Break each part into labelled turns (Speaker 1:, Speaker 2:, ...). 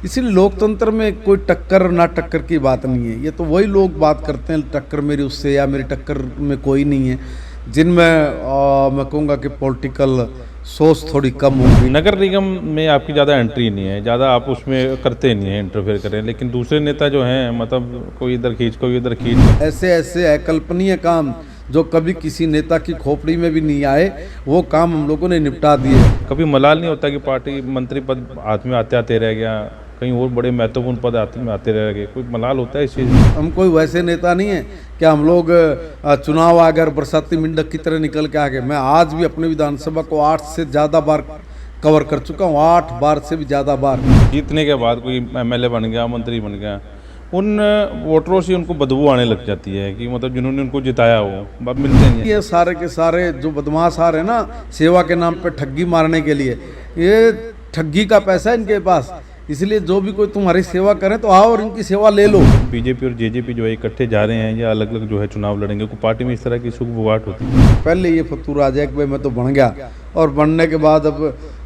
Speaker 1: इसीलिए लोकतंत्र में कोई टक्कर ना टक्कर की बात नहीं है। ये तो वही लोग बात करते हैं टक्कर मेरी उससे या मेरी टक्कर में कोई नहीं है, जिनमें मैं कहूँगा कि पॉलिटिकल सोच थोड़ी कम होगी।
Speaker 2: नगर निगम में आपकी ज़्यादा एंट्री नहीं है, ज़्यादा आप उसमें करते नहीं हैं, इंटरफेयर करें, लेकिन दूसरे नेता जो हैं मतलब कोई इधर खींच कोई इधर खींच।
Speaker 1: ऐसे ऐसे अकल्पनीय काम जो कभी किसी नेता की खोपड़ी में भी नहीं आए, वो काम हम लोगों ने निपटा दिए।
Speaker 2: कभी मलाल नहीं होता कि पार्टी मंत्री पद हाथ में आते आते रह गया, कहीं और बड़े महत्वपूर्ण पद हाथ में आते रह गए, कोई मलाल होता है इस चीज़ में?
Speaker 1: हम कोई वैसे नेता नहीं है कि हम लोग चुनाव आ गए और बरसाती मेंढक की तरह निकल के आ गए। मैं आज भी अपने विधानसभा को 8 से ज़्यादा बार कवर कर चुका हूँ, 8 बार से भी ज़्यादा बार।
Speaker 2: जीतने के बाद कोई एमएलए बन गया, मंत्री बन गया, उन वोटरों से उनको बदबू आने लग जाती है कि मतलब जिन्होंने उनको जिताया हो अब मिलते नहीं है।
Speaker 1: ये सारे के सारे जो बदमाश आ रहे हैं ना सेवा के नाम पे ठगी मारने के लिए, ये ठगी का पैसा है इनके पास। इसलिए जो भी कोई तुम्हारी सेवा करे तो आओ और इनकी सेवा ले लो।
Speaker 2: बीजेपी और जेजेपी जो है इकट्ठे जा रहे हैं या अलग अलग जो है चुनाव लड़ेंगे, कोई पार्टी में इस तरह की सुगबुगाहट होती है?
Speaker 1: पहले ये फतूर आ जाए कि भाई मैं तो बन गया, और बनने के बाद अब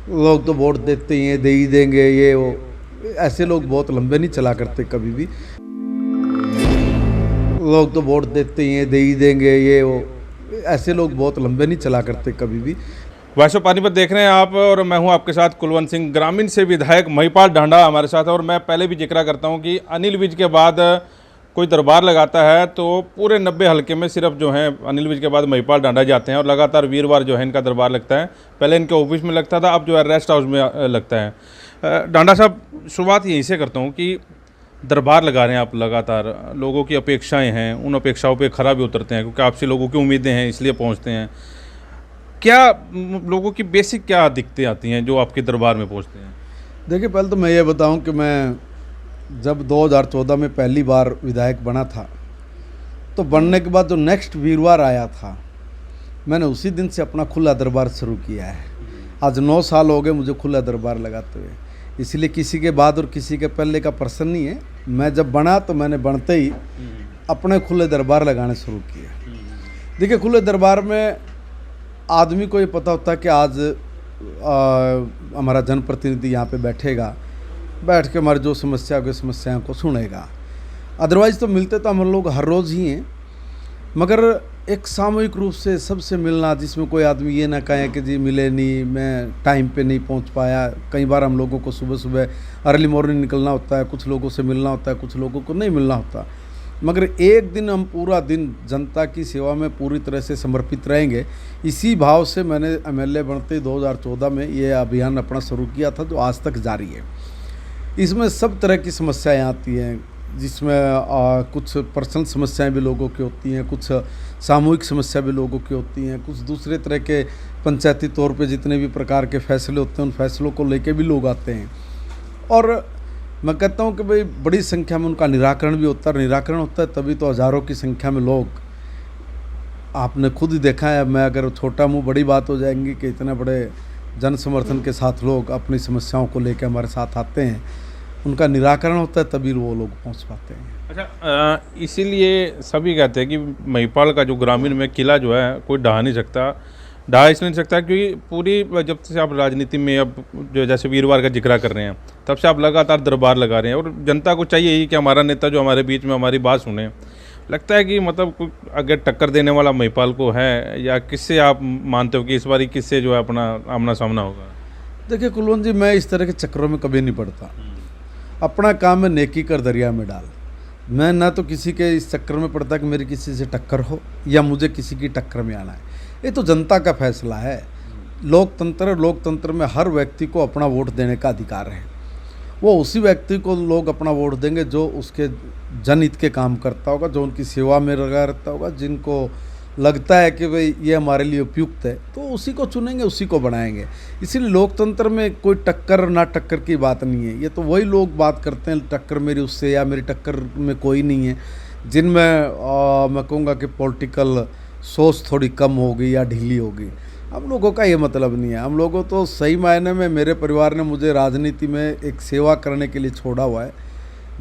Speaker 1: लोग तो वोट देते ही हैं, दे ही देंगे ये वो। ऐसे लोग बहुत लंबे नहीं चला करते कभी भी। लोग तो वोट देते ही हैं, दे ही देंगे ये वो। ऐसे लोग बहुत लंबे नहीं चला करते कभी भी।
Speaker 2: वैसे पानीपत देख रहे हैं आप और मैं हूं आपके साथ कुलवंत सिंह। ग्रामीण से विधायक महिपाल ढांडा हमारे साथ है और मैं पहले भी जिक्र करता हूं कि अनिल विज के बाद कोई दरबार लगाता है तो पूरे 90 हल्के में सिर्फ जो है अनिल विज के बाद महिपाल ढांडा जाते हैं और लगातार वीरवार जो है इनका दरबार लगता है। पहले इनके ऑफिस में लगता था, अब जो है रेस्ट हाउस में लगता है। ढांडा साहब, शुरुआत यहीं से करता हूँ कि दरबार लगा रहे हैं आप लगातार, लोगों की अपेक्षाएं हैं, उन अपेक्षाओं पे खरा भी उतरते हैं क्योंकि आपसे लोगों की उम्मीदें हैं इसलिए पहुंचते हैं। क्या लोगों की बेसिक क्या दिक्कतें आती हैं जो आपके दरबार में पहुंचते हैं?
Speaker 1: देखिए, पहले तो मैं ये बताऊं कि मैं जब 2014 में पहली बार विधायक बना था तो बनने के बाद जो नेक्स्ट वीरवार आया था, मैंने उसी दिन से अपना खुला दरबार शुरू किया है। आज 9 साल हो गए मुझे खुला दरबार लगाते हुए। इसलिए किसी के बाद और किसी के पहले का प्रश्न नहीं है। मैं जब बना तो मैंने बनते ही अपने खुले दरबार लगाने शुरू किए। देखिए, खुले दरबार में आदमी को ये पता होता है कि आज हमारा जनप्रतिनिधि यहाँ पे बैठेगा, बैठ के हमारी जो समस्या होगी समस्याओं को सुनेगा। अदरवाइज़ तो मिलते तो हम लोग हर रोज़ ही हैं, मगर एक सामूहिक रूप से सबसे मिलना, जिसमें कोई आदमी ये ना कहे कि जी मिले नहीं, मैं टाइम पे नहीं पहुंच पाया। कई बार हम लोगों को सुबह सुबह अर्ली मॉर्निंग निकलना होता है, कुछ लोगों से मिलना होता है, कुछ लोगों को नहीं मिलना होता, मगर एक दिन हम पूरा दिन जनता की सेवा में पूरी तरह से समर्पित रहेंगे। इसी भाव से मैंने एमएलए बनते 2014 में ये अभियान अपना शुरू किया था, जो आज तक जारी है। इसमें सब तरह की समस्याएं आती हैं, जिसमें कुछ पर्सनल समस्याएं भी लोगों की होती हैं, कुछ सामूहिक समस्या भी लोगों की होती हैं, कुछ दूसरे तरह के पंचायती तौर पे जितने भी प्रकार के फैसले होते हैं उन फैसलों को लेके भी लोग आते हैं। और मैं कहता हूं कि भाई बड़ी संख्या में उनका निराकरण भी होता है। निराकरण होता है तभी तो हज़ारों की संख्या में लोग, आपने खुद ही देखा है। मैं अगर छोटा मुँह बड़ी बात हो जाएंगी कि इतने बड़े जन समर्थन के साथ लोग अपनी समस्याओं को लेकर हमारे साथ आते हैं, उनका निराकरण होता है तभी वो लोग पहुंच पाते हैं।
Speaker 2: अच्छा, इसीलिए सभी कहते हैं कि महिपाल का जो ग्रामीण में किला जो है कोई ढहा नहीं सकता। ढहा इसलिए नहीं सकता क्योंकि पूरी जब से आप राजनीति में अब जो जैसे वीरवार का जिक्र कर रहे हैं तब से आप लगातार दरबार लगा रहे हैं और जनता को चाहिए ही कि हमारा नेता जो हमारे बीच में हमारी बात सुने। लगता है कि मतलब अगर टक्कर देने वाला महिपाल को है, या किससे आप मानते हो कि इस बार किससे जो है अपना आमना सामना होगा?
Speaker 1: देखिए कुलवंत जी, मैं इस तरह के चक्करों में कभी नहीं पड़ता। अपना काम है नेकी कर दरिया में डाल। मैं ना तो किसी के इस चक्कर में पड़ता कि मेरी किसी से टक्कर हो या मुझे किसी की टक्कर में आना है। ये तो जनता का फैसला है। लोकतंत्र में हर व्यक्ति को अपना वोट देने का अधिकार है। वो उसी व्यक्ति को लोग अपना वोट देंगे जो उसके जनहित के काम करता होगा, जो उनकी सेवा में लगा रहता होगा, जिनको लगता है कि भाई ये हमारे लिए उपयुक्त है, तो उसी को चुनेंगे, उसी को बनाएंगे। इसीलिए लोकतंत्र में कोई टक्कर ना टक्कर की बात नहीं है। ये तो वही लोग बात करते हैं टक्कर मेरी उससे या मेरी टक्कर में कोई नहीं है, जिनमें मैं कहूँगा कि पॉलिटिकल सोच थोड़ी कम होगी या ढीली होगी। हम लोगों का ये मतलब नहीं है। हम लोगों तो सही मायने में, मेरे परिवार ने मुझे राजनीति में एक सेवा करने के लिए छोड़ा हुआ है।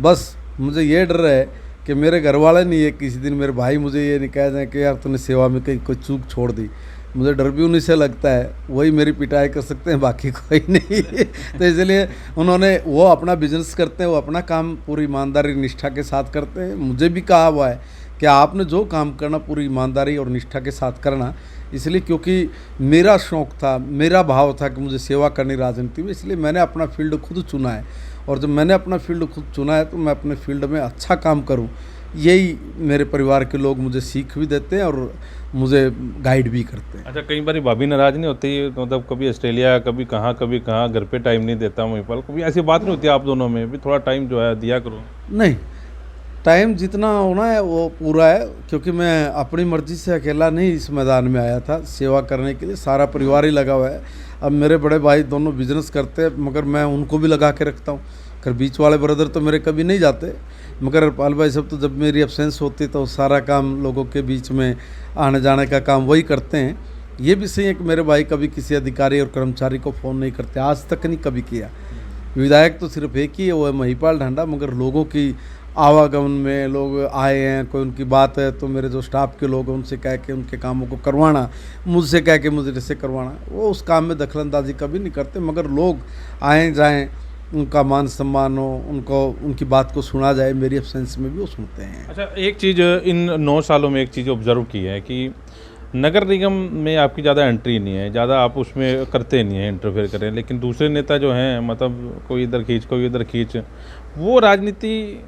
Speaker 1: बस मुझे ये डर है कि मेरे घर वाले नहीं है, किसी दिन मेरे भाई मुझे ये नहीं कह दें कि यार तूने सेवा में कहीं कोई चूक छोड़ दी। मुझे डर भी उन्हीं से लगता है, वही मेरी पिटाई कर सकते हैं, बाकी कोई नहीं। तो इसलिए उन्होंने, वो अपना बिजनेस करते हैं, वो अपना काम पूरी ईमानदारी निष्ठा के साथ करते हैं। मुझे भी कहा हुआ है कि आपने जो काम करना पूरी ईमानदारी और निष्ठा के साथ करना, इसलिए क्योंकि मेरा शौक़ था, मेरा भाव था कि मुझे सेवा करनी राजनीति में, इसलिए मैंने अपना फील्ड खुद चुना है। और जब मैंने अपना फील्ड खुद चुना है तो मैं अपने फील्ड में अच्छा काम करूं, यही मेरे परिवार के लोग मुझे सीख भी देते हैं और मुझे गाइड भी करते हैं।
Speaker 2: अच्छा, कई बार भाभी नाराज़ नहीं होती, मतलब कभी ऑस्ट्रेलिया, कभी कहाँ घर पे टाइम नहीं देता महिपाल, कभी ऐसी बात नहीं होती आप दोनों में भी थोड़ा टाइम जो है दिया करो?
Speaker 1: नहीं, टाइम जितना होना है वो पूरा है, क्योंकि मैं अपनी मर्जी से अकेला नहीं इस मैदान में आया था सेवा करने के लिए, सारा परिवार ही लगा हुआ है। अब मेरे बड़े भाई दोनों बिजनेस करते हैं, मगर मैं उनको भी लगा के रखता हूँ। खैर बीच वाले ब्रदर तो मेरे कभी नहीं जाते, मगर पाल भाई सब तो जब मेरी एब्सेंस होती तो सारा काम लोगों के बीच में आने जाने का काम वही करते हैं। ये भी सही है कि मेरे भाई कभी किसी अधिकारी और कर्मचारी को फ़ोन नहीं करते, आज तक नहीं कभी किया। विधायक तो सिर्फ एक ही है, वो है महिपाल ढांडा, मगर लोगों की आवागमन में लोग आए हैं, कोई उनकी बात है तो मेरे जो स्टाफ के लोग हैं उनसे कह के उनके कामों को करवाना, मुझसे कह के मुझे जैसे करवाना, वो उस काम में दखलंदाजी कभी नहीं करते। मगर लोग आएँ जाएँ, उनका मान सम्मान हो, उनको उनकी बात को सुना जाए, मेरी एब्सेंस में भी वो सुनते हैं।
Speaker 2: अच्छा, एक चीज़ इन 9 सालों में एक चीज़ ऑब्जर्व की है कि नगर निगम में आपकी ज़्यादा एंट्री नहीं है, ज़्यादा आप उसमें करते नहीं हैं, इंटरफेयर करें, लेकिन दूसरे नेता जो हैं, मतलब कोई इधर खींच कोई इधर खींच, वो राजनीति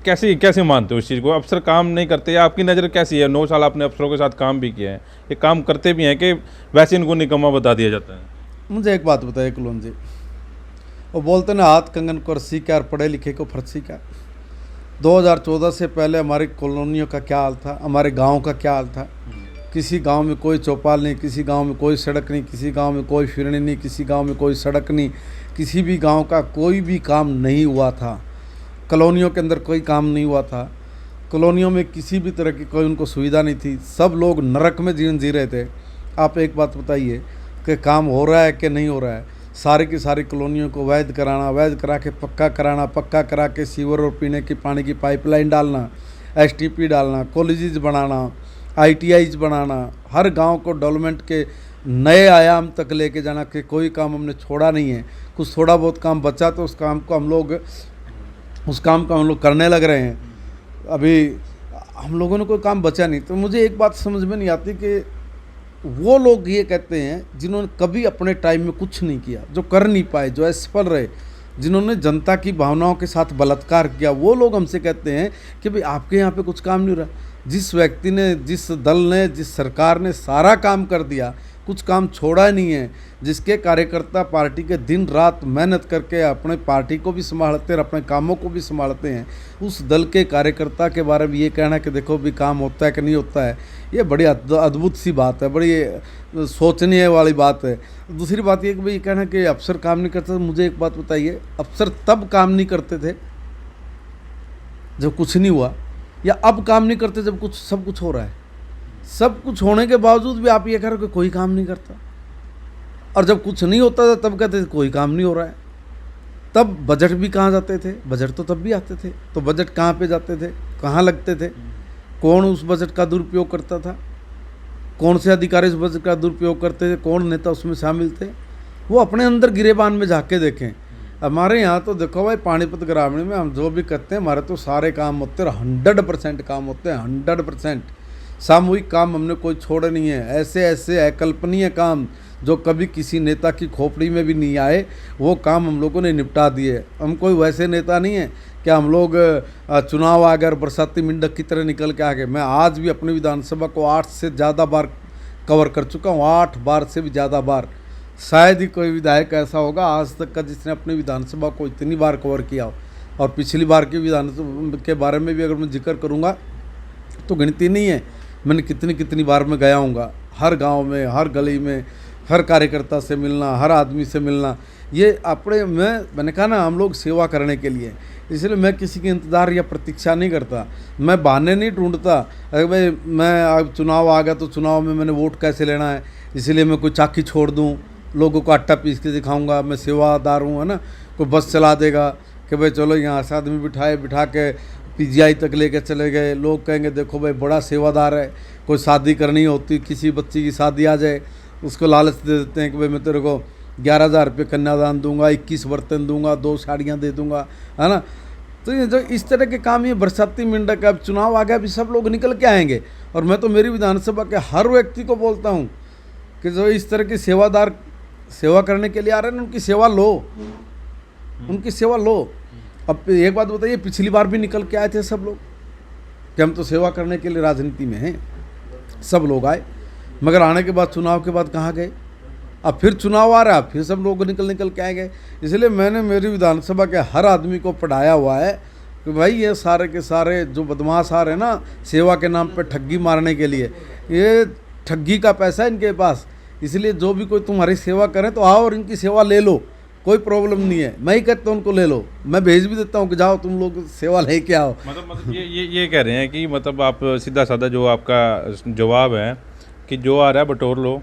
Speaker 2: कैसे मानते हो इस चीज़ को? अफसर काम नहीं करते, या आपकी नज़र कैसी है? 9 साल आपने अफसरों के साथ काम भी किया है, ये काम करते भी हैं कि वैसे इनको निकम्मा बता दिया जाता है?
Speaker 1: मुझे एक बात बताइए कुलवंत जी, वो बोलते ना हाथ कंगन को रस्सी क्या और पढ़े लिखे को फर्सी क्या। 2014 से पहले हमारी कॉलोनियों का क्या हाल था, हमारे गांव का क्या हाल था? किसी गांव में कोई चौपाल नहीं, किसी गांव में कोई सड़क नहीं, किसी गांव में कोई फिरनी नहीं, किसी गांव में कोई सड़क नहीं, किसी भी गांव का कोई भी काम नहीं हुआ था। कॉलोनियों के अंदर कोई काम नहीं हुआ था, कॉलोनियों में किसी भी तरह की कोई उनको सुविधा नहीं थी, सब लोग नरक में जीवन जी रहे थे। आप एक बात बताइए कि काम हो रहा है कि नहीं हो रहा है? सारी की सारी कॉलोनियों को वैध कराना, वैध करा के पक्का कराना, पक्का करा के सीवर और पीने की पानी की पाइपलाइन डालना, एसटीपी डालना, कॉलेजेस बनाना, आईटीआईज बनाना, हर गांव को डेवलपमेंट के नए आयाम तक लेके जाना, कि कोई काम हमने छोड़ा नहीं है। कुछ थोड़ा बहुत काम बचा तो उस काम को हम लोग करने लग रहे हैं। अभी हम लोगों ने कोई काम बचा नहीं। तो मुझे एक बात समझ में नहीं आती कि वो लोग ये कहते हैं जिन्होंने कभी अपने टाइम में कुछ नहीं किया, जो कर नहीं पाए, जो असफल रहे, जिन्होंने जनता की भावनाओं के साथ बलात्कार किया, वो लोग हमसे कहते हैं कि भाई आपके यहाँ पे कुछ काम नहीं हो रहा। जिस व्यक्ति ने, जिस दल ने, जिस सरकार ने सारा काम कर दिया, कुछ काम छोड़ा नहीं है, जिसके कार्यकर्ता पार्टी के दिन रात मेहनत करके अपने पार्टी को भी संभालते हैं और अपने कामों को भी संभालते हैं, उस दल के कार्यकर्ता के बारे में ये कहना कि देखो भी काम होता है कि नहीं होता है, ये बड़ी अद्भुत सी बात है, बड़ी सोचने वाली बात है। दूसरी बात ये कि भाई कहना कि अफसर काम नहीं करते। मुझे एक बात बताइए, अफसर तब काम नहीं करते थे जब कुछ नहीं हुआ, या अब काम नहीं करते जब सब कुछ हो रहा है? सब कुछ होने के बावजूद भी आप ये कह रहे हो कि कोई काम नहीं करता, और जब कुछ नहीं होता था तब कहते थे कोई काम नहीं हो रहा है। तब बजट भी कहाँ जाते थे? बजट तो तब भी आते थे, तो बजट कहाँ पे जाते थे, कहाँ लगते थे? कौन उस बजट का दुरुपयोग करता था? कौन से अधिकारी उस बजट का दुरुपयोग करते थे? कौन नेता उसमें शामिल थे? वो अपने अंदर गिरेबान में झाँके देखें। हमारे यहाँ तो देखो भाई, पानीपत ग्रामीण में हम जो भी करते हैं, हमारे तो सारे काम होते हैं, 100% काम होते हैं, 100%। सामूहिक काम हमने कोई छोड़े नहीं है। ऐसे ऐसे अकल्पनीय काम जो कभी किसी नेता की खोपड़ी में भी नहीं आए, वो काम हम लोगों ने निपटा दिए। हम कोई वैसे नेता नहीं है कि हम लोग चुनाव आ गए और बरसाती मेंढक की तरह निकल के आ गए। मैं आज भी अपनी विधानसभा को 8 से ज़्यादा बार कवर कर चुका हूँ, 8 बार से भी ज़्यादा बार। शायद ही कोई विधायक ऐसा होगा आज तक का जिसने अपनी विधानसभा को इतनी बार कवर किया हो। और पिछली बार की विधानसभा के बारे में भी अगर मैं जिक्र करूँगा तो गिनती नहीं है, मैंने कितनी बार मैं गया हूँगा। हर गांव में, हर गली में, हर कार्यकर्ता से मिलना, हर आदमी से मिलना, ये अपने मैंने कहा ना, हम लोग सेवा करने के लिए, इसलिए मैं किसी की इंतज़ार या प्रतीक्षा नहीं करता। मैं बहाने नहीं ढूंढता, अरे भाई मैं अब चुनाव आ गया तो चुनाव में मैंने वोट कैसे लेना है, इसलिए मैं कोई चाकी छोड़ दूँ, लोगों को आटा पीस के दिखाऊँगा, मैं सेवादार हूँ, है ना। कोई बस चला देगा कि भाई चलो यहाँ से आदमी बिठा के पीजीआई तक लेके चले गए। लोग कहेंगे देखो भाई बड़ा सेवादार है, कोई शादी करनी होती, किसी बच्ची की शादी आ जाए, उसको लालच दे देते हैं कि भाई मैं तेरे को 11,000 रुपये कन्यादान दूंगा, 21 बर्तन दूंगा, 2 साड़ियाँ दे दूंगा, है ना। तो ये जो इस तरह के काम, ये बरसाती मेंढक, अब चुनाव आ गया, अभी सब लोग निकल के आएंगे। और मैं तो मेरी विधानसभा के हर व्यक्ति को बोलता हूँ कि जो इस तरह की सेवादार सेवा करने के लिए आ रहे हैं, उनकी सेवा लो, उनकी सेवा लो। अब एक बात बताइए, पिछली बार भी निकल के आए थे सब लोग कि हम तो सेवा करने के लिए राजनीति में हैं, सब लोग आए, मगर आने के बाद, चुनाव के बाद कहाँ गए? अब फिर चुनाव आ रहा है, फिर सब लोग निकल के आएंगे। इसलिए मैंने मेरी विधानसभा के हर आदमी को पढ़ाया हुआ है कि भाई ये सारे के सारे जो बदमाश आ रहे हैं ना सेवा के नाम पे ठगी मारने के लिए, ये ठगी का पैसा है इनके पास। इसलिए जो भी कोई तुम्हारी सेवा करे तो आओ और इनकी सेवा ले लो, कोई प्रॉब्लम नहीं है। मैं ही कहता हूँ उनको ले लो, मैं भेज भी देता हूँ कि जाओ तुम लोग सेवा लेके आओ।
Speaker 2: मतलब ये कह रहे हैं कि मतलब आप सीधा साधा जो आपका जवाब है कि जो आ रहा है बटोर लो।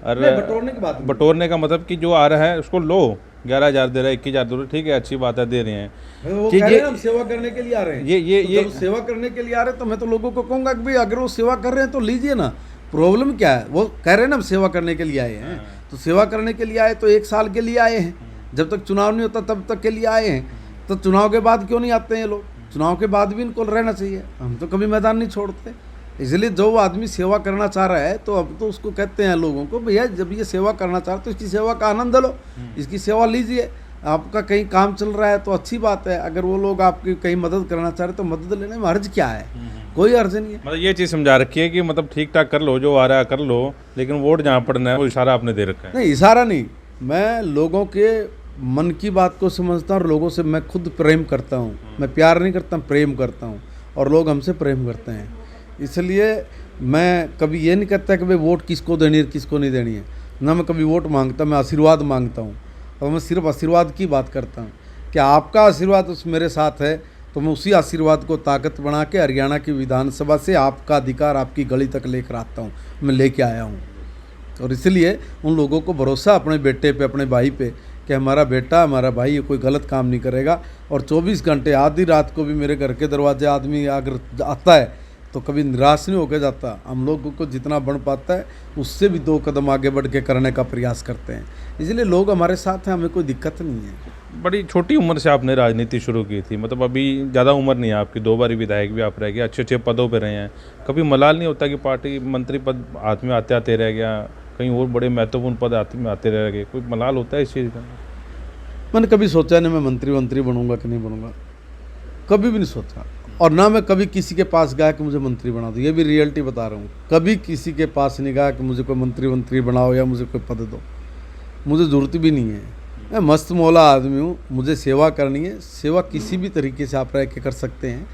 Speaker 2: अरे
Speaker 1: बटोरने की बात नहीं।
Speaker 2: बटोरने का मतलब कि जो आ रहा है उसको लो, 11,000 दे रहा है, 21,000 दे रहा है, ठीक है, अच्छी बात है, दे रहे हैं।
Speaker 1: वो
Speaker 2: कि
Speaker 1: कह रहे हैं हम सेवा करने के लिए आ रहे हैं।
Speaker 2: ये
Speaker 1: जब सेवा करने के लिए आ रहे हैं तो मैं तो लोगों को कहूँगा कि भाई अगर वो सेवा कर रहे हैं तो लीजिए ना, प्रॉब्लम क्या है? वो कह रहे हैं ना हम सेवा करने के लिए आए हैं, तो सेवा करने के लिए आए तो 1 साल के लिए आए हैं, जब तक चुनाव नहीं होता तब तक के लिए आए हैं। तो चुनाव के बाद क्यों नहीं आते हैं ये लोग? चुनाव के बाद भी इनको रहना चाहिए, हम तो कभी मैदान नहीं छोड़ते। इसलिए जो आदमी सेवा करना चाह रहा है तो अब तो उसको कहते हैं लोगों को, भैया जब ये सेवा करना चाह रहा है तो इसकी सेवा का आनंद लो, इसकी सेवा लीजिए। आपका कहीं काम चल रहा है तो अच्छी बात है, अगर वो लोग आपकी कहीं मदद करना चाह रहे तो मदद लेने में हर्ज क्या है? कोई हर्ज नहीं है।
Speaker 2: मतलब ये चीज़ समझा रखी है कि मतलब ठीक ठाक कर लो, जो आ रहा है कर लो, लेकिन वोट जहाँ पड़ना है वो इशारा आपने दे रखा है।
Speaker 1: नहीं, इशारा नहीं, मैं लोगों के मन की बात को समझता हूँ और लोगों से मैं खुद प्रेम करता हूँ। मैं प्यार नहीं करता, प्रेम करता हूँ, और लोग हमसे प्रेम करते हैं। इसलिए मैं कभी ये नहीं कहता कि भाई वोट किसको देनी है किसको नहीं देनी है, ना मैं कभी वोट मांगता, मैं आशीर्वाद मांगता हूँ। और मैं सिर्फ आशीर्वाद की बात करता हूँ कि आपका आशीर्वाद उस मेरे साथ है तो मैं उसी आशीर्वाद को ताकत बना के हरियाणा की विधानसभा से आपका अधिकार आपकी गली तक लेकर आता हूँ, मैं लेके आया हूँ। और इसलिए उन लोगों को भरोसा अपने बेटे पे, अपने भाई पे, कि हमारा बेटा, हमारा भाई ये कोई गलत काम नहीं करेगा। और 24 घंटे आधी रात को भी मेरे घर के दरवाजे आदमी अगर आता है तो कभी निराश नहीं होकर जाता। हम लोगों को जितना बन पाता है उससे भी 2 कदम आगे बढ़ के करने का प्रयास करते हैं। इसलिए लोग हमारे साथ हैं, हमें कोई दिक्कत नहीं है।
Speaker 2: बड़ी छोटी उम्र से आपने राजनीति शुरू की थी, मतलब अभी ज़्यादा उम्र नहीं है आपकी, 2 बार विधायक भी आप रह गए, अच्छे पदों पे रहे हैं। कभी मलाल नहीं होता कि पार्टी मंत्री पद हाथ में आते आते रह गया, कहीं और बड़े महत्वपूर्ण पद हाथ में आते रह गए? कोई मलाल होता है इस चीज़ का?
Speaker 1: मैंने कभी सोचा नहीं मैं मंत्री बनूंगा कि नहीं बनूंगा, कभी भी नहीं सोचा। और ना मैं कभी किसी के पास गया कि मुझे मंत्री बना दो, ये भी रियलिटी बता रहा हूँ। कभी किसी के पास नहीं गया कि मुझे कोई मंत्री बनाओ या मुझे कोई पद दो, मुझे ज़रूरत भी नहीं है। मैं मस्त मौला आदमी हूँ, मुझे सेवा करनी है। सेवा किसी भी तरीके से आप रह के कर सकते हैं।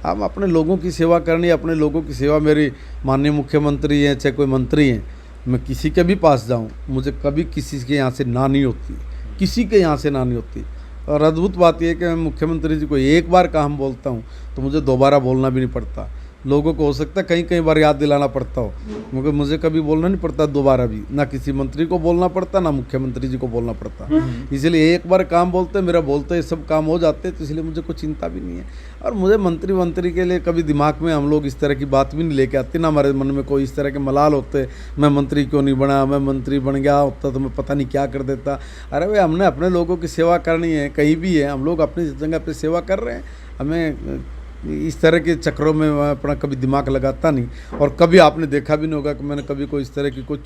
Speaker 1: हम अपने लोगों की सेवा करनी है, अपने लोगों की सेवा। मेरी माननीय मुख्यमंत्री हैं चाहे कोई मंत्री हैं, मैं किसी के भी पास जाऊँ मुझे कभी किसी के यहाँ से ना नहीं होती, किसी के यहाँ से ना नहीं होती। और अद्भुत बात यह है कि मैं मुख्यमंत्री जी को एक बार काम बोलता हूँ तो मुझे दोबारा बोलना भी नहीं पड़ता। लोगों को हो सकता है कई बार याद दिलाना पड़ता हो, क्योंकि मुझे कभी बोलना नहीं पड़ता दोबारा भी, ना किसी मंत्री को बोलना पड़ता ना मुख्यमंत्री जी को बोलना पड़ता। इसलिए एक बार काम बोलते मेरा बोलते ही सब काम हो जाते, तो इसलिए मुझे कोई चिंता भी नहीं है। और मुझे मंत्री के लिए कभी दिमाग में हम लोग इस तरह की बात भी नहीं लेके आते, ना हमारे मन में कोई इस तरह के मलाल होते मैं मंत्री क्यों नहीं बना, मैं मंत्री बन गया होता तो मैं पता नहीं क्या कर देता। अरे भाई हमने अपने लोगों की सेवा करनी है, कहीं भी है हम लोग अपनी जगह पर सेवा कर रहे हैं। हमें इस तरह के चक्रों में मैं अपना कभी दिमाग लगाता नहीं। और कभी आपने देखा भी नहीं होगा कि मैंने कभी कोई इस तरह की कोई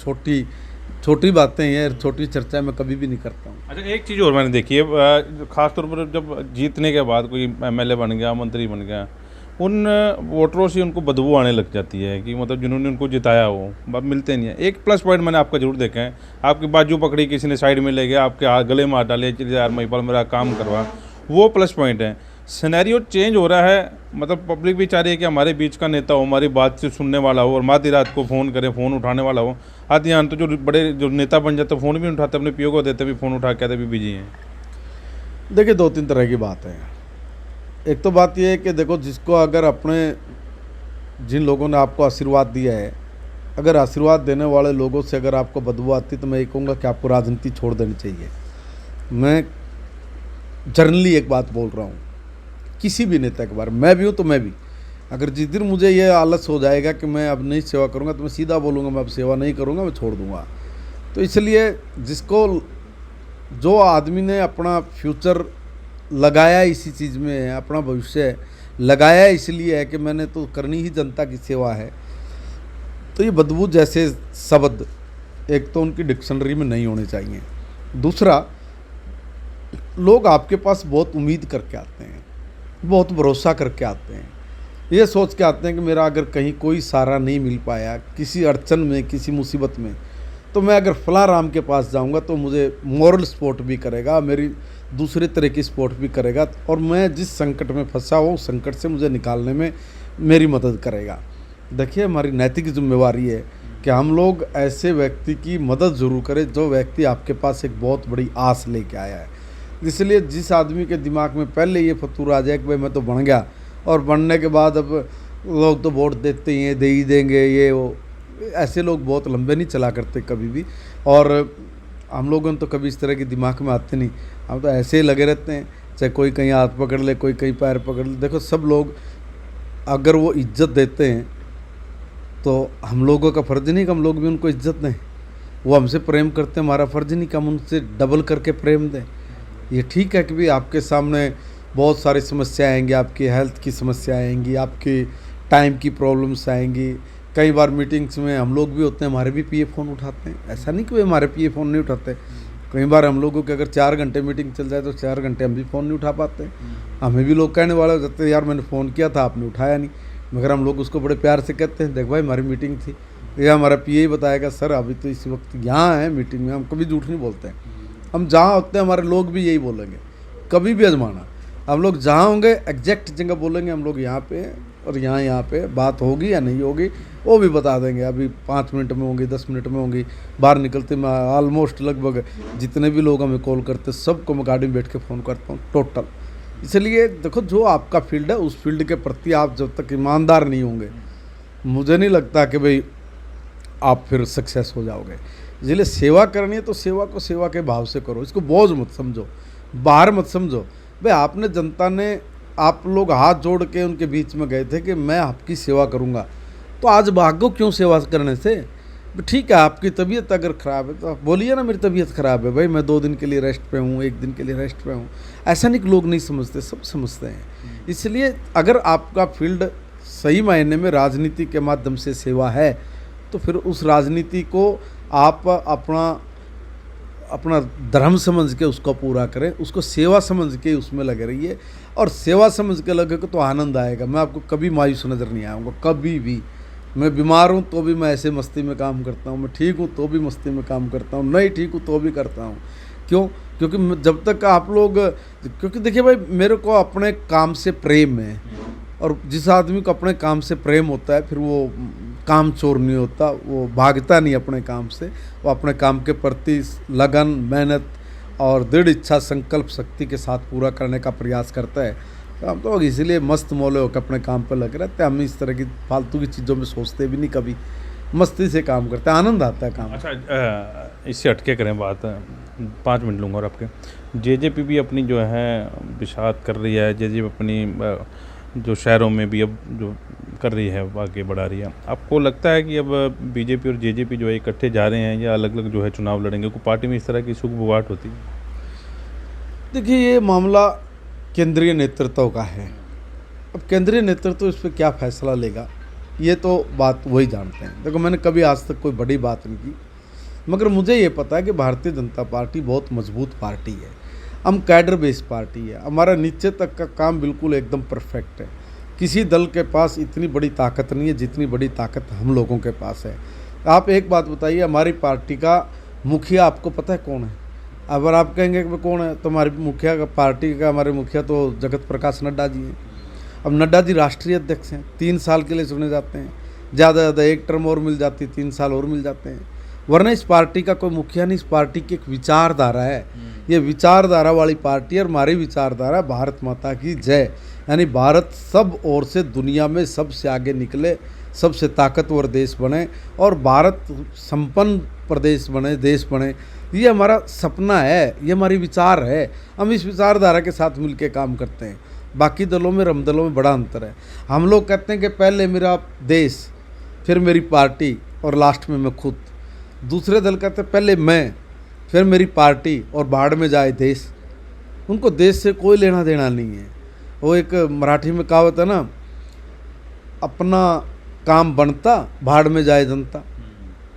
Speaker 1: छोटी बातें या छोटी चर्चा मैं कभी भी नहीं करता हूँ।
Speaker 2: अच्छा, एक चीज़ और मैंने देखी है, ख़ासतौर पर जब जीतने के बाद कोई MLA बन गया, मंत्री बन गया, उन वोटरों से उनको बदबू आने लग जाती है कि मतलब जिन्होंने उनको जिताया हो अब मिलते नहीं है। एक प्लस पॉइंट मैंने आपका जरूर देखा है, आपकी बाजू पकड़ी किसी ने साइड में ले गया, आपके हाथ गले में हाथ डाले, यार महिपाल मेरा काम करवा, वो प्लस पॉइंट है। सिनेरियो चेंज हो रहा है, मतलब पब्लिक भी चाह रही है कि हमारे बीच का नेता हो, हमारी बात से सुनने वाला हो, और आधी रात को फ़ोन करे, फ़ोन उठाने वाला हो। आधी आन तो जो नेता बन जाते फ़ोन भी नहीं उठाते, अपने पीओ को देते भी फ़ोन उठा के भी बिजी हैं।
Speaker 1: देखिए 2-3 तरह की बात है। एक तो बात यह है कि देखो, जिसको अगर अपने जिन लोगों ने आपको आशीर्वाद दिया है, अगर आशीर्वाद देने वाले लोगों से अगर आपको बदबू आती तो मैं ये कहूँगा कि आपको राजनीति छोड़ देनी चाहिए। मैं जनरली एक बात बोल रहा हूँ, किसी भी नेता के बारे में, मैं भी हूँ तो मैं भी, अगर जिस दिन मुझे ये आलस हो जाएगा कि मैं अब नहीं सेवा करूँगा तो मैं सीधा बोलूँगा मैं अब सेवा नहीं करूँगा, मैं छोड़ दूँगा। तो इसलिए जिसको, जो आदमी ने अपना फ्यूचर लगाया इसी चीज़ में है, अपना भविष्य लगाया इसलिए है कि मैंने तो करनी ही जनता की सेवा है, तो ये बदबू जैसे शब्द एक तो उनकी डिक्शनरी में नहीं होने चाहिए। दूसरा, लोग आपके पास बहुत उम्मीद करके आते हैं, बहुत भरोसा करके आते हैं, ये सोच के आते हैं कि मेरा अगर कहीं कोई सहारा नहीं मिल पाया, किसी अड़चन में, किसी मुसीबत में, तो मैं अगर फलां राम के पास जाऊंगा तो मुझे मॉरल सपोर्ट भी करेगा, मेरी दूसरे तरह की सपोर्ट भी करेगा, और मैं जिस संकट में फंसा हूँ उस संकट से मुझे निकालने में मेरी मदद करेगा। देखिए, हमारी नैतिक जिम्मेवारी है कि हम लोग ऐसे व्यक्ति की मदद ज़रूर करें जो व्यक्ति आपके पास एक बहुत बड़ी आस लेके आया है। इसलिए जिस आदमी के दिमाग में पहले ये फतूर आ जाए कि भाई मैं तो बन गया, और बनने के बाद अब लोग तो वोट देते ही हैं, दे ही देंगे, ये वो, ऐसे लोग बहुत लंबे नहीं चला करते कभी भी। और हम लोगों ने तो कभी इस तरह के दिमाग में आते नहीं, हम तो ऐसे ही लगे रहते हैं, चाहे कोई कहीं हाथ पकड़ ले, कोई कहीं पैर पकड़ ले। देखो, सब लोग अगर वो इज्जत देते हैं तो हम लोगों का फ़र्ज़ नहीं कि हम लोग भी उनको इज्जत दें। वो हमसे प्रेम करते हैं, हमारा फ़र्ज़ नहीं कि हम उनसे डबल करके प्रेम दें। ये ठीक है कि भी आपके सामने बहुत सारी समस्याएं आएंगी, आपकी हेल्थ की समस्या आएंगी, आपकी टाइम की प्रॉब्लम्स आएंगी। कई बार मीटिंग्स में हम लोग भी होते हैं, हमारे भी पीए फ़ोन उठाते हैं, ऐसा नहीं कि वे हमारे पीए फ़ोन नहीं उठाते। कई बार हम लोगों के अगर 4 घंटे मीटिंग चल जाए तो 4 घंटे हम भी फ़ोन नहीं उठा पाते। हमें भी लोग कहने वाले हो जाते हैं, यार मैंने फ़ोन किया था आपने उठाया नहीं, मगर हम लोग उसको बड़े प्यार से कहते हैं, देख भाई हमारी मीटिंग थी, या हमारा पीए ही बताएगा सर अभी तो इस वक्त यहाँ है मीटिंग में। हम कभी झूठ नहीं बोलते हैं, हम जहाँ होते हैं हमारे लोग भी यही बोलेंगे, कभी भी आजमाना। हम लोग जहाँ होंगे एग्जैक्ट जगह बोलेंगे, हम लोग यहाँ पे और यहाँ पे बात होगी या नहीं होगी वो भी बता देंगे। अभी 5 मिनट में होंगी, 10 मिनट में होंगी। बाहर निकलते मैं ऑलमोस्ट लगभग जितने भी लोग हमें कॉल करते सबको मैं गाड़ी में बैठ के फ़ोन करता हूँ टोटल। इसलिए देखो, जो आपका फील्ड है उस फील्ड के प्रति आप जब तक ईमानदार नहीं होंगे, मुझे नहीं लगता कि भाई आप फिर सक्सेस हो जाओगे। इसलिए सेवा करनी है तो सेवा को सेवा के भाव से करो, इसको बोझ मत समझो, बाहर मत समझो। भाई आपने, जनता ने, आप लोग हाथ जोड़ के उनके बीच में गए थे कि मैं आपकी सेवा करूंगा, तो आज भागो क्यों सेवा करने से? ठीक है, आपकी तबीयत अगर ख़राब है तो आप बोलिए ना मेरी तबीयत ख़राब है भाई, मैं 2 दिन के लिए रेस्ट पे हूँ, 1 दिन के लिए रेस्ट पे हूँ। ऐसा नहीं कि लोग नहीं समझते, सब समझते हैं। इसलिए अगर आपका फील्ड सही मायने में राजनीति के माध्यम से सेवा है तो फिर उस राजनीति को आप अपना धर्म समझ के उसको पूरा करें, उसको सेवा समझ के उसमें लगे रहिए, और सेवा समझ के लगे तो आनंद आएगा। मैं आपको कभी मायूस नज़र नहीं आऊँगा, कभी भी। मैं बीमार हूँ तो भी मैं ऐसे मस्ती में काम करता हूँ, मैं ठीक हूँ तो भी मस्ती में काम करता हूँ, नहीं ठीक हूँ तो भी करता हूँ। क्यों? क्योंकि जब तक आप लोग, क्योंकि देखिए भाई, मेरे को अपने काम से प्रेम है, और जिस आदमी को अपने काम से प्रेम होता है फिर वो काम चोर नहीं होता, वो भागता नहीं अपने काम से, वो अपने काम के प्रति लगन, मेहनत और दृढ़ इच्छा संकल्प शक्ति के साथ पूरा करने का प्रयास करता है। तो हम तो इसीलिए मस्त मौले होकर अपने काम पर लगे रहते हैं। हम इस तरह की फालतू की चीज़ों में सोचते भी नहीं, कभी मस्ती से काम करते हैं, आनंद आता है काम।
Speaker 2: अच्छा, इससे हटके करें बात, 5 मिनट लूँगा और आपके। जेजेपी भी अपनी जो है विशात कर रही है, जेजेपी अपनी जो शहरों में भी अब जो कर रही है आगे बढ़ा रही है। आपको लगता है कि अब बीजेपी और जेजेपी जो है इकट्ठे जा रहे हैं या अलग अलग जो है चुनाव लड़ेंगे? कोई पार्टी में इस तरह की सुगबुगाहट होती है?
Speaker 1: देखिए, ये मामला केंद्रीय नेतृत्व का है। अब केंद्रीय नेतृत्व इस पर क्या फैसला लेगा ये तो बात वही जानते हैं। देखो, मैंने कभी आज तक कोई बड़ी बात नहीं की, मगर मुझे ये पता है कि भारतीय जनता पार्टी बहुत मजबूत पार्टी है, हम कैडर बेस्ड पार्टी है, हमारा नीचे तक का काम बिल्कुल एकदम परफेक्ट है। किसी दल के पास इतनी बड़ी ताकत नहीं है जितनी बड़ी ताकत हम लोगों के पास है। आप एक बात बताइए, हमारी पार्टी का मुखिया आपको पता है कौन है? अगर आप कहेंगे कि कौन है, तो हमारी मुखिया का, पार्टी का हमारे मुखिया तो जगत प्रकाश नड्डा जी हैं। अब नड्डा जी राष्ट्रीय अध्यक्ष हैं, 3 साल के लिए चुने जाते हैं, ज़्यादा ज़्यादा 1 टर्म और मिल जाती, 3 साल और मिल जाते हैं। वरना इस पार्टी का कोई मुखिया नहीं, इस पार्टी की एक विचारधारा है। ये विचारधारा वाली पार्टी है, और हमारी विचारधारा भारत माता की जय, यानी भारत सब ओर से दुनिया में सबसे आगे निकले, सबसे ताकतवर देश बने और भारत संपन्न प्रदेश बने, देश बने। ये हमारा सपना है, ये हमारी विचार है। हम इस विचारधारा के साथ मिलकर काम करते हैं। बाकी दलों में हम दलों में बड़ा अंतर है। हम लोग कहते हैं कि पहले मेरा देश, फिर मेरी पार्टी और लास्ट में मैं खुद। दूसरे दल कहते हैं पहले मैं, फिर मेरी पार्टी और भाड़ में जाए देश। उनको देश से कोई लेना देना नहीं है। वो एक मराठी में कहावत है ना, अपना काम बनता भाड़ में जाए जनता।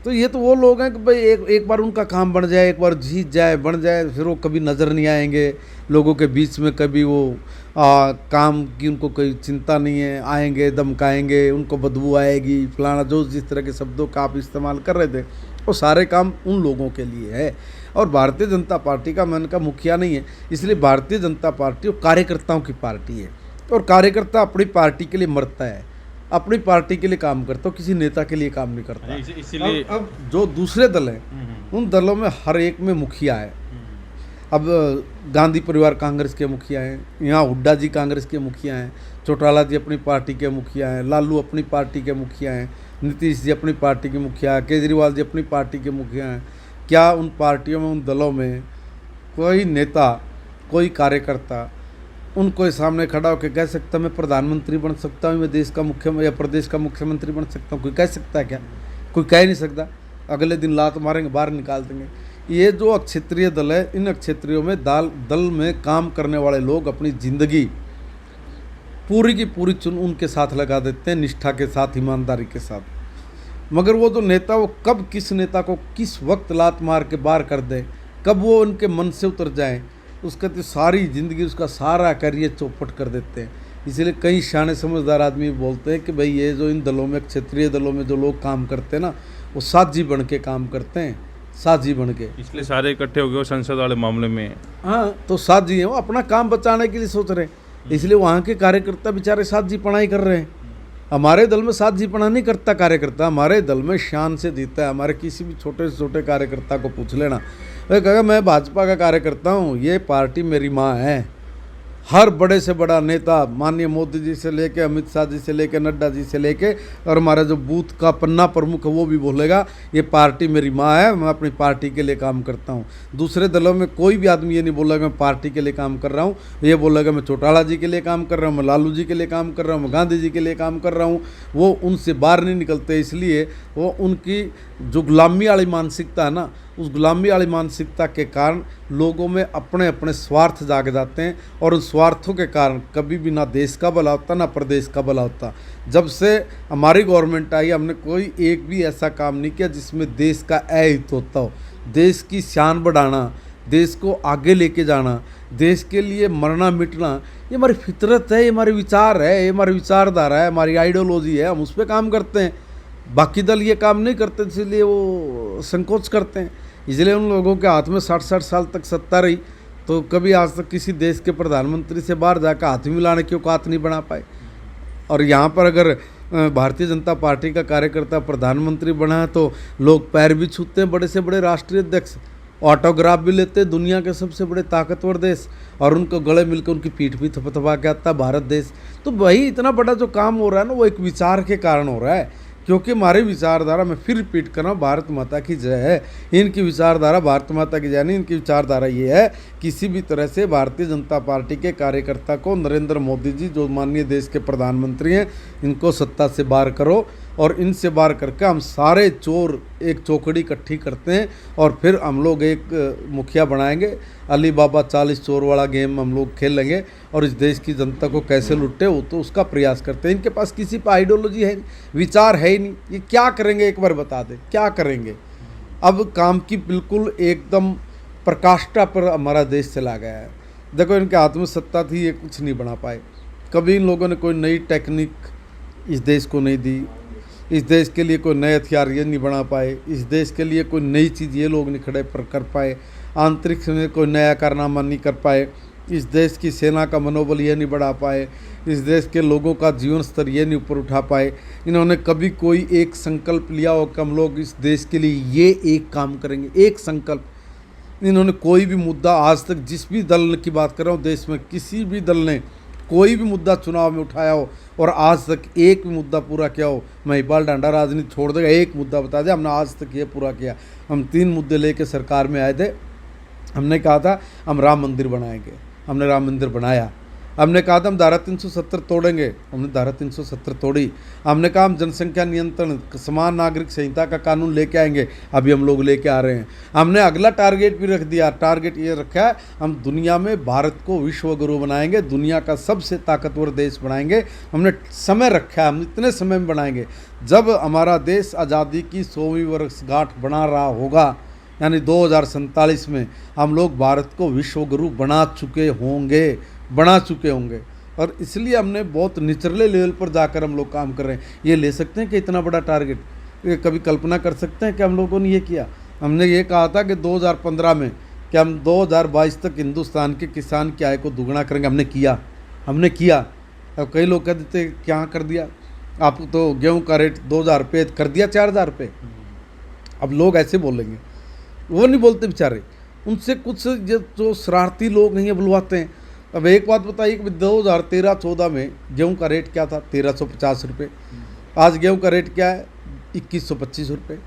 Speaker 1: तो ये तो वो लोग हैं कि भाई एक बार उनका काम बन जाए, एक बार जीत जाए, बन जाए, फिर वो कभी नज़र नहीं आएंगे लोगों के बीच में, कभी वो काम की उनको कोई चिंता नहीं है। आएंगे धमकाएंगे, उनको बदबू आएगी, फलाना, जो जिस तरह के शब्दों का आप इस्तेमाल कर रहे थे, वो सारे काम उन लोगों के लिए है। और भारतीय जनता पार्टी का मन का मुखिया नहीं है, इसलिए भारतीय जनता पार्टी वो कार्यकर्ताओं की पार्टी है। और कार्यकर्ता अपनी पार्टी के लिए मरता है, अपनी पार्टी के लिए काम करता हो, किसी नेता के लिए काम नहीं करता।
Speaker 2: इसीलिए
Speaker 1: अब जो दूसरे दल हैं उन दलों में हर एक में मुखिया है। अब गांधी परिवार कांग्रेस के मुखिया हैं, यहाँ हुड्डा जी कांग्रेस के मुखिया हैं, चौटाला जी अपनी पार्टी के मुखिया हैं, लालू अपनी पार्टी के मुखिया हैं, नीतीश जी अपनी पार्टी के मुखिया हैं, केजरीवाल जी अपनी पार्टी के मुखिया हैं। क्या उन पार्टियों में, उन दलों में कोई नेता, कोई कार्यकर्ता उनको सामने खड़ा होकर कह सकता मैं प्रधानमंत्री बन सकता हूँ, मैं देश का मुख्य या प्रदेश का मुख्यमंत्री बन सकता हूँ? कोई कह सकता है क्या? कोई कह नहीं सकता। अगले दिन लात मारेंगे, बाहर निकाल देंगे। ये जो अक्षेत्रीय दल है, इन अक्षेत्रियों में दल में काम करने वाले लोग अपनी ज़िंदगी पूरी की पूरी उनके साथ लगा देते हैं, निष्ठा के साथ, ईमानदारी के साथ। मगर वो जो नेता, वो कब किस नेता को किस वक्त लात मार के बाहर कर दे, कब वो उनके मन से उतर जाए, उसका तो सारी ज़िंदगी, उसका सारा करियर चौपट कर देते हैं। इसलिए कई शाने समझदार आदमी बोलते हैं कि भाई ये जो इन दलों में, क्षेत्रीय दलों में जो लोग काम करते हैं ना, वो साझी बन के काम करते हैं, साझी बन के।
Speaker 2: इसलिए सारे इकट्ठे हो गए संसद वाले मामले में।
Speaker 1: हाँ, तो साझी है, वो अपना काम बचाने के लिए सोच रहे हैं। इसलिए वहाँ के कार्यकर्ता बेचारे साझी पढ़ाई कर रहे हैं। हमारे दल में साझी पढ़ा नहीं करता कार्यकर्ता, हमारे दल में शान से जीता है। हमारे किसी भी छोटे से छोटे कार्यकर्ता को पूछ लेना, वह कहेगा मैं भाजपा का कार्यकर्ता हूँ, ये पार्टी मेरी माँ है। हर बड़े से बड़ा नेता, माननीय मोदी जी से लेके, अमित शाह जी से लेके, नड्डा जी से लेके, और हमारा जो बूथ का पन्ना प्रमुख है वो भी बोलेगा ये पार्टी मेरी माँ है, मैं अपनी पार्टी के लिए काम करता हूँ। दूसरे दलों में कोई भी आदमी ये नहीं बोलेगा मैं पार्टी के लिए काम कर रहा हूँ, ये बोलेगा मैं चौटाला जी के लिए काम कर रहा हूँ, मैं लालू जी के लिए काम कर रहा हूँ, मैं गांधी जी के लिए काम कर रहा हूँ। वो उनसे बाहर नहीं निकलते, इसलिए वो उनकी जो गुलामी वाली मानसिकता है ना, उस गुलामी वाली मानसिकता के कारण लोगों में अपने अपने स्वार्थ जाग जाते हैं, और उन स्वार्थों के कारण कभी भी ना देश का भला होता ना प्रदेश का भला होता। जब से हमारी गवर्नमेंट आई, हमने कोई एक भी ऐसा काम नहीं किया जिसमें देश का अहित होता हो। देश की शान बढ़ाना, देश को आगे लेके जाना, देश के लिए मरना मिटना, ये हमारी फितरत है, ये हमारे विचार है, ये हमारी विचारधारा है, हमारी आइडियोलॉजी है, हम उस पर काम करते हैं। बाकी दल ये काम नहीं करते, इसलिए वो संकोच करते हैं। इसलिए उन लोगों के हाथ में 60-60 साल तक सत्ता रही, तो कभी आज तक किसी देश के प्रधानमंत्री से बाहर जाकर हाथ मिलाने की औकात नहीं बना पाए। और यहाँ पर अगर भारतीय जनता पार्टी का कार्यकर्ता प्रधानमंत्री बना है तो लोग पैर भी छूते हैं, बड़े से बड़े राष्ट्रीय अध्यक्ष ऑटोग्राफ भी लेते हैं, दुनिया के सबसे बड़े ताकतवर देश, और उनको गले मिलकर उनकी पीठ भी थपथपा के आता है भारत देश। तो भाई इतना बड़ा जो काम हो रहा है ना, वो एक विचार के कारण हो रहा है, क्योंकि हमारी विचारधारा, मैं फिर रिपीट कर रहा हूँ, भारत माता की जय है। इनकी विचारधारा भारत माता की जय नहीं, इनकी विचारधारा ये है किसी भी तरह से भारतीय जनता पार्टी के कार्यकर्ता को नरेंद्र मोदी जी जो माननीय देश के प्रधानमंत्री हैं, इनको सत्ता से बाहर करो, और इनसे बाहर करके हम सारे चोर एक चौकड़ी इकट्ठी करते हैं, और फिर हम लोग एक मुखिया बनाएंगे। अली बाबा 40 चोर वाला गेम हम लोग खेल लेंगे, और इस देश की जनता को कैसे लुटे हो तो उसका प्रयास करते हैं। इनके पास किसी पर आइडियोलॉजी है, विचार है ही नहीं, ये क्या करेंगे एक बार बता दें, क्या करेंगे। अब काम की बिल्कुल एकदम प्रकाष्ठा पर हमारा देश चला गया है। देखो इनके हाथ में सत्ता थी, ये कुछ नहीं बना पाए। कभी इन लोगों ने कोई नई टेक्निक इस देश को नहीं दी, इस देश के लिए कोई नए हथियार ये नहीं बना पाए, इस देश के लिए कोई नई चीज़ ये लोग नहीं खड़े पर कर पाए, आंतरिक में कोई नया कारनामा नहीं कर पाए, इस देश की सेना का मनोबल ये नहीं बढ़ा पाए, इस देश के लोगों का जीवन स्तर ये नहीं ऊपर उठा पाए। इन्होंने कभी कोई एक संकल्प लिया हो कि हम लोग इस देश के लिए ये एक काम करेंगे, एक संकल्प। इन्होंने कोई भी मुद्दा आज तक, जिस भी दल की बात कर रहा हूँ देश में, किसी भी दल ने कोई भी मुद्दा चुनाव में उठाया हो और आज तक एक भी मुद्दा पूरा किया हो, महिपाल ढांडा राजनीति छोड़ देगा, एक मुद्दा बता दे हमने आज तक ये पूरा किया। हम 3 मुद्दे लेके सरकार में आए थे। हमने कहा था हम राम मंदिर बनाएंगे, हमने राम मंदिर बनाया। हमने कहा था हम धारा 370 तोड़ेंगे, हमने धारा 370 तोड़ी। हमने कहा हम जनसंख्या नियंत्रण समान नागरिक संहिता का कानून लेके आएंगे, अभी हम लोग लेके आ रहे हैं। हमने अगला टारगेट भी रख दिया, टारगेट ये रखा है हम दुनिया में भारत को विश्व गुरु बनाएंगे, दुनिया का सबसे ताकतवर देश बनाएंगे। हमने समय रखा है, हम इतने समय में बनाएंगे जब हमारा देश आज़ादी की 100वीं वर्षगांठ बना रहा होगा, यानी 2047 में हम लोग भारत को विश्व गुरु बना चुके होंगे। और इसलिए हमने बहुत निचले लेवल पर जाकर हम लोग काम कर रहे हैं। ये ले सकते हैं कि इतना बड़ा टारगेट, ये कभी कल्पना कर सकते हैं कि हम लोगों ने ये किया? हमने ये कहा था कि 2015 में कि हम 2022 तक हिंदुस्तान के किसान की आय को दुगना करेंगे। हमने किया। अब कई लोग कह देते क्या कर दिया, आप तो गेहूं का रेट 2000 रुपये कर दिया 4000 रुपये। अब लोग ऐसे बोलेंगे, वो नहीं बोलते बेचारे, उनसे कुछ जो शरारती लोग नहीं बुलवाते हैं। अब एक बात बताइए कि 2013-14 में गेहूं का रेट क्या था? 1350 रुपये। आज गेहूं का रेट क्या है? 2125 रुपये।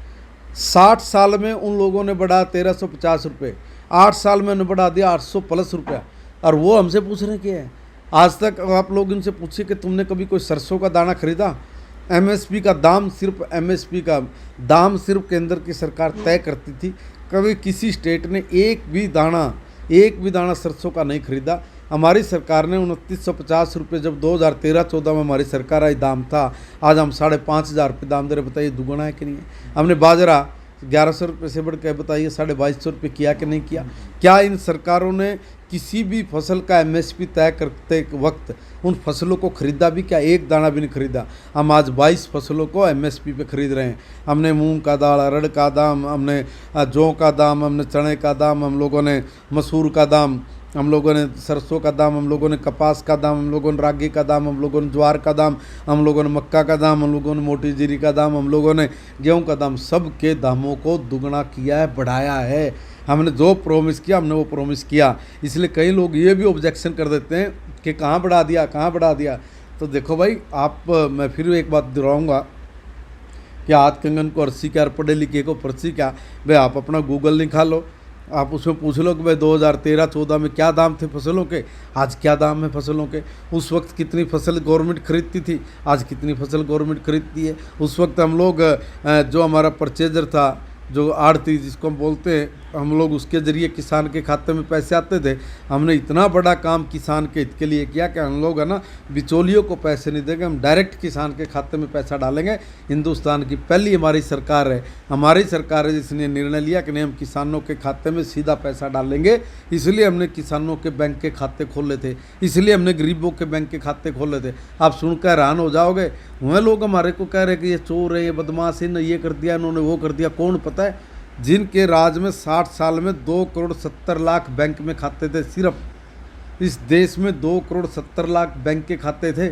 Speaker 1: 60 साल में उन लोगों ने बढ़ा 1350 रुपये, 8 साल में उन्होंने बढ़ा दिया 800 प्लस रुपया। और वो हमसे पूछ रहे क्या है? आज तक आप लोग इनसे पूछिए कि तुमने कभी कोई सरसों का दाना खरीदा? एमएसपी का दाम सिर्फ केंद्र की सरकार तय करती थी। कभी किसी स्टेट ने एक भी दाना सरसों का नहीं खरीदा। हमारी सरकार ने 2950 रुपये जब 2013-14 में हमारी सरकार आई दाम था, आज हम 5500 रुपये दाम दे रहे। बताइए दुगुना है कि नहीं है? हमने बाजरा 1100 रुपये से बढ़ के बताइए 2250 रुपये किया कि नहीं किया? क्या इन सरकारों ने किसी भी फसल का एमएसपी तय करते वक्त उन फसलों को खरीदा भी? क्या एक दाना भी नहीं खरीदा। हम आज 22 फसलों को एमएसपी पे खरीद रहे हैं। हमने मूंग का दाल, अरहर का दाम, हमने जौ का दाम, हमने चने का दाम, हम लोगों ने मसूर का दाम, हम लोगों ने सरसों का दाम, हम लोगों ने कपास का दाम, हम लोगों ने रागी का दाम, हम लोगों ने ज्वार का दाम, हम लोगों ने मक्का का दाम, हम लोगों ने मोटी जीरी का दाम, हम लोगों ने गेहूं का दाम, सब के दामों को दुगना किया है, बढ़ाया है। हमने जो प्रॉमिस किया हमने वो प्रॉमिस किया। इसलिए कई लोग ये भी ऑब्जेक्शन कर देते हैं कि कहाँ बढ़ा दिया। तो देखो भाई, मैं फिर एक बात दोहराऊँगा कि हाथ कंगन को अर्सी क्या, पढ़े लिखे को पर्ची क्या। भाई आप अपना गूगल निकालो, आप उसमें पूछ लो कि भाई 2013-14 में क्या दाम थे फसलों के, आज क्या दाम है फसलों के। उस वक्त कितनी फसल गवर्नमेंट खरीदती थी, आज कितनी फसल गवर्नमेंट खरीदती है। उस वक्त हम लोग जो हमारा परचेजर था, जो आड़ती जिसको हम बोलते हैं, हम लोग उसके ज़रिए किसान के खाते में पैसे आते थे। हमने इतना बड़ा काम किसान के हित के लिए किया कि हम लोग है ना बिचौलियों को पैसे नहीं देंगे, हम डायरेक्ट किसान के खाते में पैसा डालेंगे। हिंदुस्तान की पहली हमारी सरकार है जिसने निर्णय लिया कि नहीं हम किसानों के खाते में सीधा पैसा डालेंगे। इसलिए हमने किसानों के बैंक के खाते खोले थे, इसलिए हमने गरीबों के बैंक के खाते खोले थे। आप सुनकर हैरान हो जाओगे, वह लोग हमारे को कह रहे कि ये चोर है, ये बदमाश है, ये कर दिया इन्होंने, वो कर दिया। कौन पता है? जिनके राज में 60 साल में 2,70,00,000 बैंक में खाते थे। सिर्फ इस देश में 2,70,00,000 बैंक के खाते थे।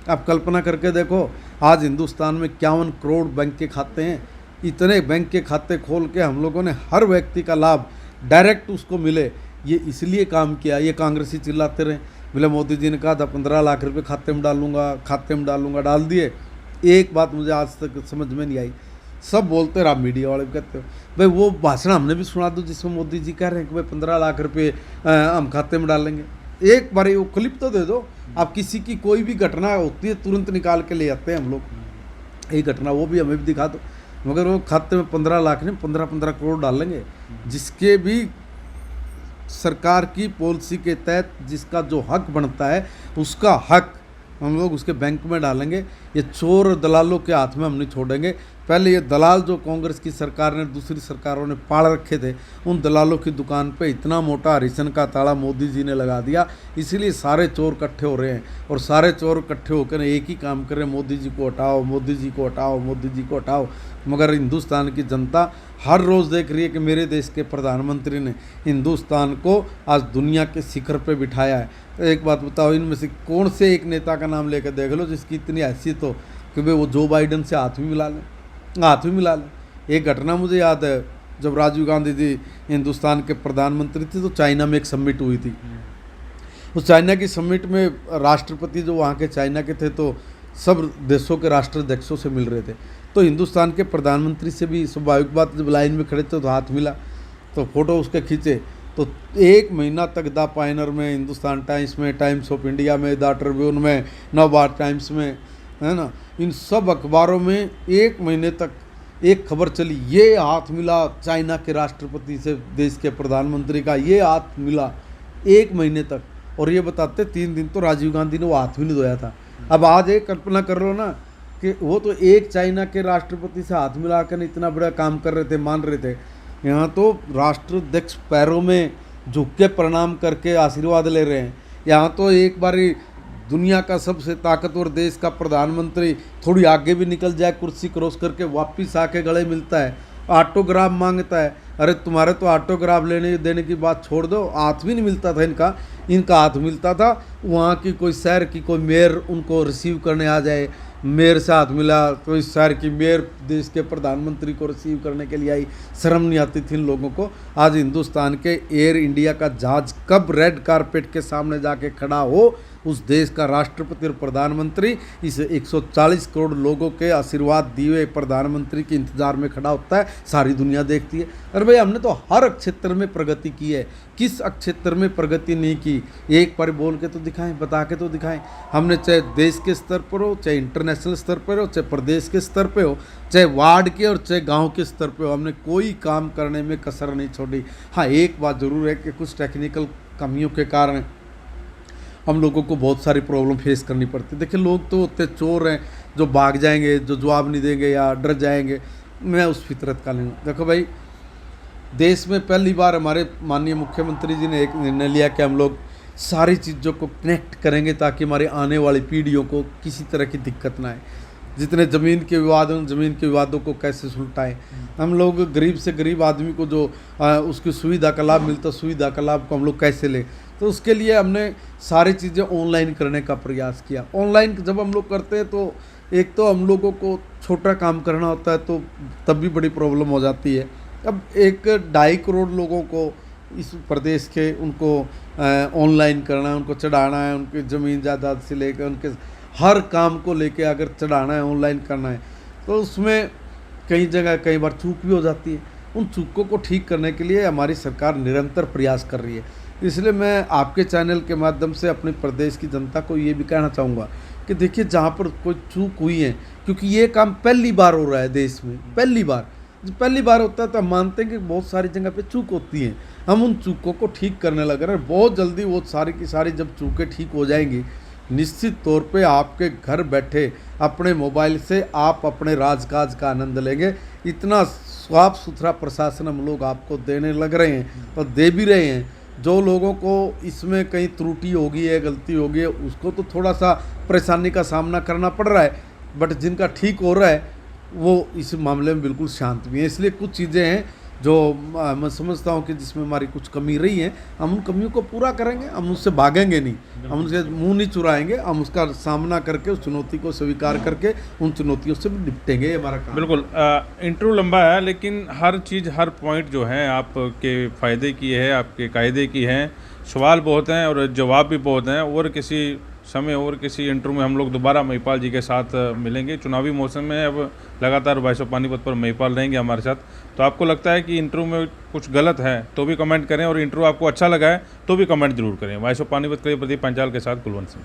Speaker 1: आप कल्पना करके देखो, आज हिंदुस्तान में 51 करोड़ बैंक के खाते हैं। इतने बैंक के खाते खोल के हम लोगों ने हर व्यक्ति का लाभ डायरेक्ट उसको मिले, ये इसलिए काम किया। ये कांग्रेसी चिल्लाते रहे, बोले मोदी जी ने कहा था 15 लाख रुपए खाते में डालूंगा, डाल दिए। एक बात मुझे आज तक समझ में नहीं आई, सब बोलते रहा, मीडिया वाले भी कहते हो भाई वो भाषण हमने भी सुना दो जिसमें मोदी जी कह रहे हैं कि भाई 15 लाख रुपए हम खाते में डालेंगे। एक बार वो क्लिप तो दे दो। आप किसी की कोई भी घटना होती है तुरंत निकाल के ले आते हैं हम लोग, एक घटना वो भी हमें भी दिखा दो। मगर वो खाते में 15 लाख नहीं 15-15 करोड़ डालेंगे, जिसके भी सरकार की पॉलिसी के तहत जिसका जो हक बनता है उसका हक हम लोग उसके बैंक में डालेंगे। ये चोर और दलालों के हाथ में हम नहीं छोड़ेंगे। पहले ये दलाल जो कांग्रेस की सरकार ने, दूसरी सरकारों ने पाड़ रखे थे, उन दलालों की दुकान पे इतना मोटा हरिसन का ताला मोदी जी ने लगा दिया। इसीलिए सारे चोर इकट्ठे हो रहे हैं और सारे चोर इकट्ठे होकर एक ही काम कर रहे हैं, मोदी जी को हटाओ, मोदी जी को हटाओ, मोदी जी को हटाओ। मगर हिंदुस्तान की जनता हर रोज़ देख रही है कि मेरे देश के प्रधानमंत्री ने हिंदुस्तान को आज दुनिया के शिखर पे बिठाया है। तो एक बात बताओ, इनमें से कौन से एक नेता का नाम लेकर देख लो जिसकी इतनी हैसियत हो कि भाई वो जो बाइडन से हाथ भी मिला लें। एक घटना मुझे याद है, जब राजीव गांधी जी हिंदुस्तान के प्रधानमंत्री थे तो चाइना में एक समिट हुई थी। उस चाइना की समिट में राष्ट्रपति जो वहाँ के चाइना के थे तो सब देशों के राष्ट्राध्यक्षों से मिल रहे थे। तो हिंदुस्तान के प्रधानमंत्री से भी स्वाभाविक बात, जब लाइन में खड़े थे तो हाथ मिला, तो फोटो उसके खींचे। तो 1 महीना तक द पायनर में, हिंदुस्तान टाइम्स में, टाइम्स ऑफ इंडिया में, द ट्रिब्यून में, नवभारत टाइम्स में, है ना, इन सब अखबारों में 1 महीने तक एक खबर चली, ये हाथ मिला चाइना के राष्ट्रपति से देश के प्रधानमंत्री का, ये हाथ मिला 1 महीने तक। और ये बताते 3 दिन तो राजीव गांधी ने वो हाथ भी नहीं धोया था। अब आज एक कल्पना कर लो ना कि वो तो एक चाइना के राष्ट्रपति से हाथ मिलाकर इतना बड़ा काम कर रहे थे, मान रहे थे। यहाँ तो राष्ट्राध्यक्ष पैरों में झुक के प्रणाम करके आशीर्वाद ले रहे हैं। यहाँ तो एक बारी दुनिया का सबसे ताकतवर देश का प्रधानमंत्री थोड़ी आगे भी निकल जाए, कुर्सी क्रॉस करके वापस आके गले मिलता है, ऑटोग्राफ मांगता है। अरे तुम्हारे तो ऑटोग्राफ लेने देने की बात छोड़ दो, हाथ भी नहीं मिलता था इनका हाथ मिलता था। वहाँ की कोई शहर की कोई मेयर उनको रिसीव करने आ जाए, मेयर से हाथ मिला, तो इस शहर की मेयर देश के प्रधानमंत्री को रिसीव करने के लिए आई, शर्म नहीं आती थी इन लोगों को। आज हिंदुस्तान के एयर इंडिया का जहाज कब रेड कारपेट के सामने जाके खड़ा हो, उस देश का राष्ट्रपति और प्रधानमंत्री इस 140 करोड़ लोगों के आशीर्वाद दिए हुए प्रधानमंत्री के इंतजार में खड़ा होता है, सारी दुनिया देखती है। अरे भाई हमने तो हर क्षेत्र में प्रगति की है, किस क्षेत्र में प्रगति नहीं की, एक बार बोल के तो दिखाएं, बता के तो दिखाएं। हमने चाहे देश के स्तर पर हो, चाहे इंटरनेशनल स्तर पर हो, चाहे प्रदेश के स्तर पर हो, चाहे वार्ड के और चाहे गांव के स्तर पर हो, हमने कोई काम करने में कसर नहीं छोड़ी। हाँ, एक बात ज़रूर है कि कुछ टेक्निकल कमियों के कारण हम लोगों को बहुत सारी प्रॉब्लम फेस करनी पड़ती है। देखिए, लोग तो होते चोर हैं जो भाग जाएंगे, जो जवाब नहीं देंगे या डर जाएंगे। मैं उस फितरत का नहीं हूँ। देखो भाई, देश में पहली बार हमारे माननीय मुख्यमंत्री जी ने एक निर्णय लिया कि हम लोग सारी चीज़ों को कनेक्ट करेंगे ताकि हमारे आने वाली पीढ़ियों को किसी तरह की दिक्कत ना आए। जितने ज़मीन के विवाद हैं, ज़मीन के विवादों को कैसे सुलटाएं। हम लोग गरीब से गरीब आदमी को जो उसकी सुविधा का लाभ मिलता, सुविधा का लाभ को हम लोग कैसे लें, तो उसके लिए हमने सारी चीज़ें ऑनलाइन करने का प्रयास किया। ऑनलाइन जब हम लोग करते हैं तो एक तो हम लोगों को छोटा काम करना होता है तो तब भी बड़ी प्रॉब्लम हो जाती है। अब 1.5 करोड़ लोगों को इस प्रदेश के उनको ऑनलाइन करना है, उनको चढ़ाना है, उनकी ज़मीन जायदाद से लेकर उनके हर काम को लेके अगर चढ़ाना है, ऑनलाइन करना है, तो उसमें कई जगह कई बार चूक भी हो जाती है। उन चूकों को ठीक करने के लिए हमारी सरकार निरंतर प्रयास कर रही है। इसलिए मैं आपके चैनल के माध्यम से अपने प्रदेश की जनता को ये भी कहना चाहूँगा कि देखिए, जहाँ पर कोई चूक हुई है, क्योंकि ये काम पहली बार हो रहा है देश में, पहली बार होता है, तो हम मानते हैं कि बहुत सारी जगह पे चूक होती हैं। हम उन चूकों को ठीक करने लग रहे हैं। बहुत जल्दी वो सारी की सारी जब चूकें ठीक हो जाएंगी, निश्चित तौर पे आपके घर बैठे अपने मोबाइल से आप अपने राजकाज का आनंद लेंगे। इतना साफ सुथरा प्रशासन हम लोग आपको देने लग रहे हैं और दे भी रहे हैं। जो लोगों को इसमें कहीं त्रुटि होगी है, गलती होगी है, उसको तो थोड़ा सा परेशानी का सामना करना पड़ रहा है, बट जिनका ठीक हो रहा है वो इस मामले में बिल्कुल शांत भी है। इसलिए कुछ चीज़ें हैं जो मैं समझता हूँ कि जिसमें हमारी कुछ कमी रही है, हम उन कमियों को पूरा करेंगे। हम उससे भागेंगे नहीं, हम उसके मुंह नहीं चुराएंगे, हम उसका सामना करके उस चुनौती को स्वीकार करके उन चुनौतियों से भी निपटेंगे। ये हमारा काम।
Speaker 2: बिल्कुल। इंटरव्यू लंबा है, लेकिन हर चीज़, हर पॉइंट जो है आपके फ़ायदे की है, आपके कायदे की है। सवाल बहुत हैं और जवाब भी बहुत हैं। और किसी समय और किसी इंटरव्यू में हम लोग दोबारा महिपाल जी के साथ मिलेंगे। चुनावी मौसम में अब लगातार वॉइस ऑफ पानीपत पर महिपाल रहेंगे हमारे साथ। तो आपको लगता है कि इंटरव्यू में कुछ गलत है तो भी कमेंट करें, और इंटरव्यू आपको अच्छा लगा है तो भी कमेंट जरूर करें। वॉइस ऑफ पानीपत के लिए प्रदीप पंचाल के साथ कुलवंत सिंह।